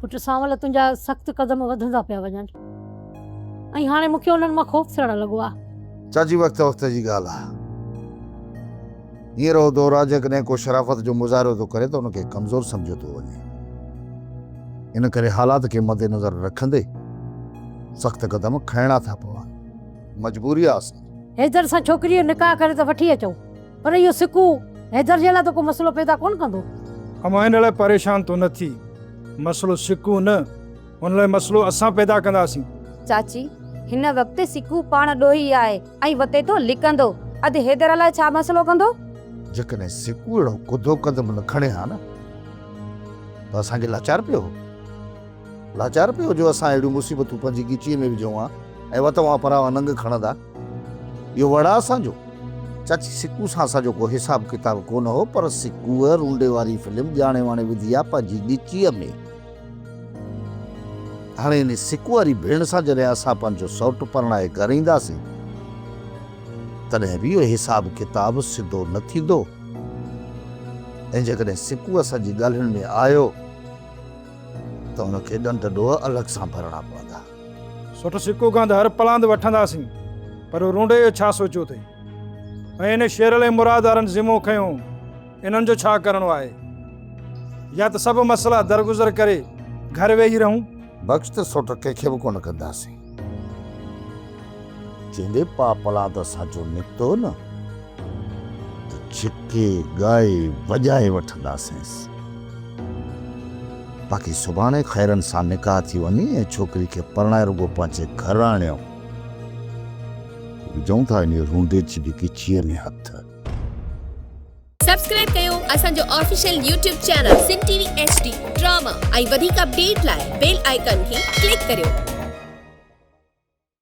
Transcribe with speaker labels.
Speaker 1: पुट सावल तुंहिंजा सख़्तु कदम वधंदा पिया वञनि ऐं हाणे मूंखे उन्हनि मां ख़ौफ़ थियणु लॻो आहे।
Speaker 2: चाची वक़्त जी ॻाल्हि आहे। हींअर हो दौरु आहे जेकॾहिं को शराफ़त जो मुज़ाहिरो थो करे त उनखे कमज़ोर सम्झियो थो वञे। इन करे हालात खे मद्देनज़र रखंदे सख़्त कदम खणणा था पवनि। मजबूरी आहे असां।
Speaker 1: हैदर सां छोकिरीअ जो निकाह करे त वठी अचूं, पर इहो सिकू हैदर जे लाइ त को मसइलो पैदा कोन कंदो।
Speaker 3: अमां हिन लाइ परेशान तो न थी। मसइलो सिकू न, हुन लाइ मसइलो असां पैदा कंदासीं।
Speaker 4: चाची हिन वक़्तु सिकू पाण ॾोही आहे ऐं वते तो लिकंदो। अॼु हैदर लाइ छा मसइलो कंदो?
Speaker 2: जेकॾहिं सिकू अहिड़ो कुदो कदम न खणे हा न त असांखे लाचार पियो जो असां अहिड़ियूं मुसीबतूं पंहिंजी ॻिचीअ में विझूं हा ऐं वतवां परां नंग खणंदा। इहो वड़ा असांजो। चाची सिकू सां असांजो को हिसाब किताब कोन हो, पर सिकूअ रूंडे वारी फिल्म ॼाणे वाणे विधी आहे पंहिंजी ॻिचीअ में। हाणे इन सिकू वारी भेण सां जॾहिं असां पंहिंजो सौटु परणाए घर ईंदासीं तॾहिं बि इहो हिसाब किताब सिधो न थींदो। ऐं जेकॾहिं सिकू असांजी ॻाल्हियुनि में आयो त हुनखे ॾंड ॾोह अलॻि सां भरणा पवंदा।
Speaker 3: सुठो सिकू खां त हर पलांद वठंदासीं, पर रूंडे जो छा सोचियो अथई? ऐं इन शेर लाइ मुराद वारनि ज़िमो खयो, इन्हनि जो छा करिणो आहे? या त सभु मसइला दरगुज़र करे घर वेही रहूं।
Speaker 2: बख़्श त सोट कंहिंखे बि कोन कंदासीं। जंहिंजे पा पलांद असांजो निकितो न त छिके ॻाए वॼाए वठंदासीं। बाक़ी सुभाणे ख़ैरनि सां निकाह थी वञे ऐं छोकिरी खे परणाए रुगो पंहिंजे घर आणियो। विझूं था इन रूंडे जी ॻिचीअ में हथ।
Speaker 5: सब्सक्राइब कयो असांजो official YouTube channel Singh TV HD drama ऐं वधीक अपडेट लाइ बेल आइकन खे क्लिक करियो।